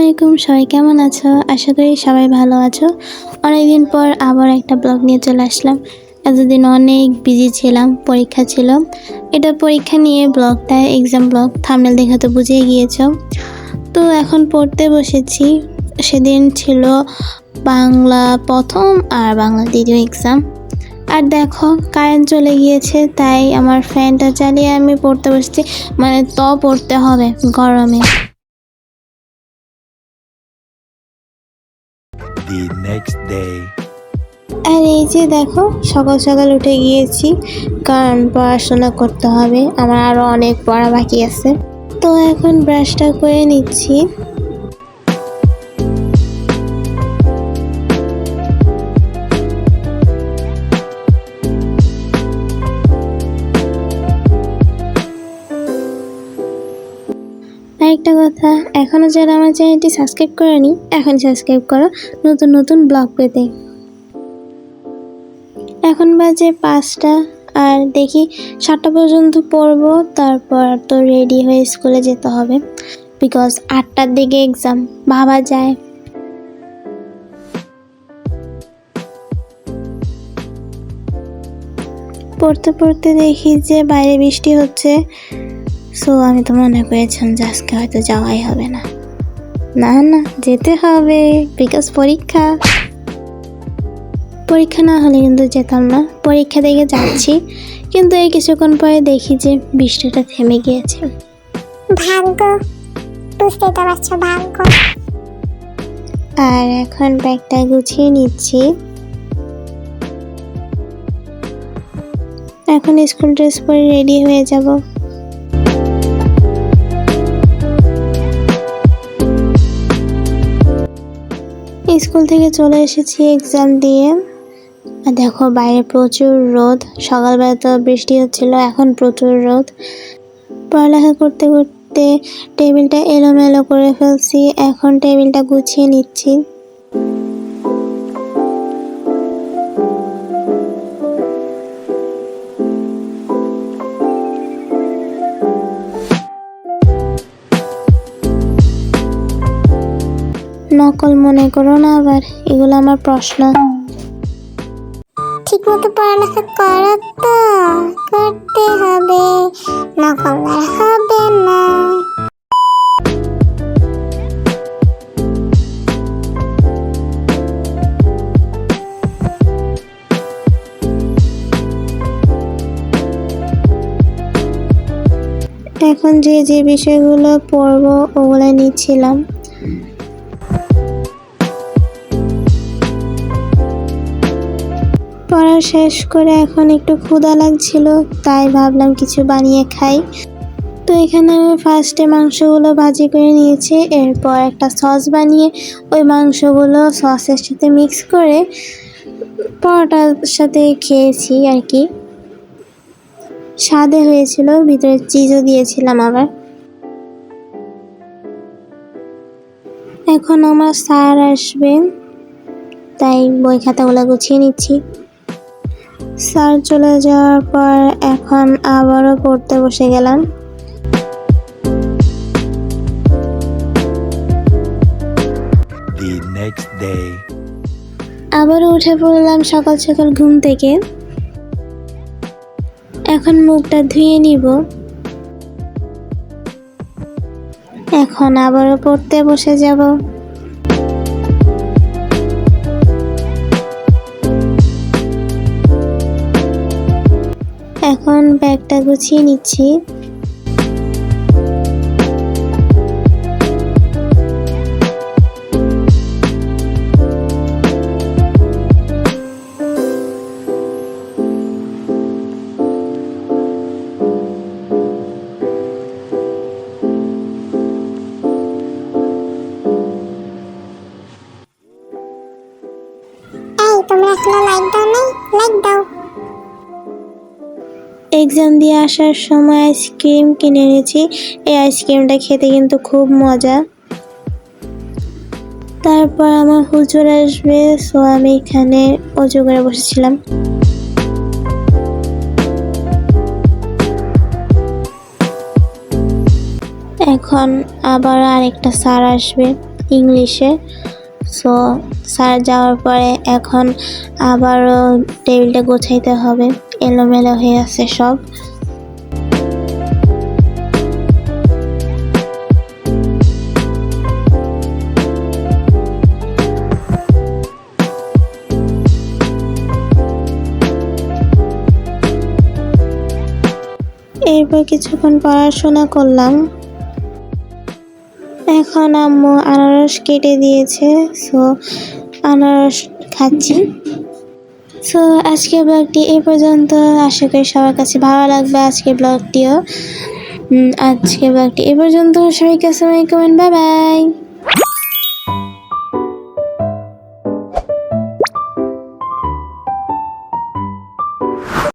আলাইকুম, সবাই কেমন আছো? আশা করি সবাই ভালো আছো। অনেকদিন পর আবার একটা ব্লগ নিয়ে চলে আসলাম। এতদিন অনেক বিজি ছিলাম, পরীক্ষা ছিল। এটা পরীক্ষা নিয়ে ব্লগটা এক্সাম ব্লগ, থাম্বনেল দেখে তো বুঝেই গিয়েছো। তো এখন পড়তে বসেছি। সেদিন ছিল বাংলা প্রথম আর বাংলা দ্বিতীয় এক্সাম। আর দেখো কারেন্ট চলে গিয়েছে, তাই আমার ফ্যানটা চালিয়ে আমি পড়তে বসেছি। মানে পড়তে হবে গরমে। The next day. আর এই যে দেখো সকাল সকাল উঠে গিয়েছি, কারণ পড়াশোনা করতে হবে, আমার আরও অনেক পড়া বাকি আছে। তো এখন ব্রাশটা করে নিচ্ছি। আরেকটা কথা, এখনও যারা আমার চ্যানেলটি সাবস্ক্রাইব করেনি, এখন সাবস্ক্রাইব করো নতুন নতুন ব্লগ পেতে। এখন বাজে 5টা, আর দেখি 7টা পর্যন্ত পড়বো, তারপর তো রেডি হয়ে স্কুলে যেতে হবে, বিকজ 8টার দিকে এক্সাম। ভাবা যায়। পড়তে পড়তে দেখি যে বাইরে বৃষ্টি হচ্ছে। সো আমি তো মনে করেছিলাম যে আজকে হয়তো যাওয়াই হবে না। না না, যেতে হবে, বিকজ পরীক্ষা না হলে কিন্তু যেতাম না। পরীক্ষা দেখে যাচ্ছি, কিন্তু এই কিছুক্ষণ পরে দেখি যে বৃষ্টিটা থেমে গিয়েছে। ভাগ্য, বুঝতে তো পারছো, ভাগ্য। আর এখন ব্যাগটা গুছিয়ে নিচ্ছি। এখন স্কুল ড্রেস পরে রেডি হয়ে যাব। স্কুল থেকে চলে এসেছি এক্সাম দিয়ে। আর দেখো বাইরে প্রচুর রোদ। সকালবেলা তো বৃষ্টি হচ্ছিল, এখন প্রচুর রোদ। পড়ালেখা করতে করতে টেবিলটা এলোমেলো করে ফেলছি, এখন টেবিলটা গুছিয়ে নিচ্ছি। নকল মনে করো না আবার, এগুলো আমার প্রশ্ন। ঠিক মতো পড়ালেখা করো তো, করতে হবে, নকল আর হবে না। এখন যে যে বিষয়গুলো পড়বো ওগুলো নিচ্ছিলাম। পড়া শেষ করে এখন একটু ক্ষুধা লাগছিল, তাই ভাবলাম কিছু বানিয়ে খাই। তো এখানে আমি ফার্স্টে মাংসগুলো ভাজি করে নিয়েছি, এরপর একটা সস বানিয়ে ওই মাংসগুলো সসের সাথে মিক্স করে পরোটার সাথে খেয়েছি আর কি। স্বাদে হয়েছিল, ভিতরে চিজও দিয়েছিলাম আবার। এখন আমার স্যার আসবেন, তাই বই খাতাগুলো গুছিয়ে নিচ্ছি। স্যার চলে যাওয়ার পর এখন আবারও পড়তে বসে গেলাম। The next day. আবারও উঠে পড়লাম সকাল সকাল ঘুম থেকে। এখন মুখটা ধুয়ে নিব। এখন আবারও পড়তে বসে যাব। এখন ব্যাগটা গুছিয়ে নিচ্ছি। এই তোমরা এখনো লাইক দাও নাই? লাইক দাও। এক্সাম দিয়ে আসার সময় আইসক্রিম কিনে এনেছি। এই আইসক্রিমটা খেতে কিন্তু খুব মজা। তারপর আমার হুজুর আসবে, সো আমি এখানে অজু করে বসেছিলাম। এখন আবার আরেকটা স্যার আসবে, ইংলিশে। সো স্যার যাওয়ার পরে এখন আবারও টেবিলটা গোছাইতে হবে, এলোমেলো হয়ে আছে সব। এরপর কিছুক্ষণ পড়াশোনা করলাম। এখন আম্মু আনারস কেটে দিয়েছে, সো আনারস খাচ্ছি। সো আজকের ব্লগটি এই পর্যন্ত। আশা করি সবার কাছে ভালো লাগবে আজকের ব্লগটি এই পর্যন্ত। সবাইকে আসসালামু আলাইকুম, বাই বাই।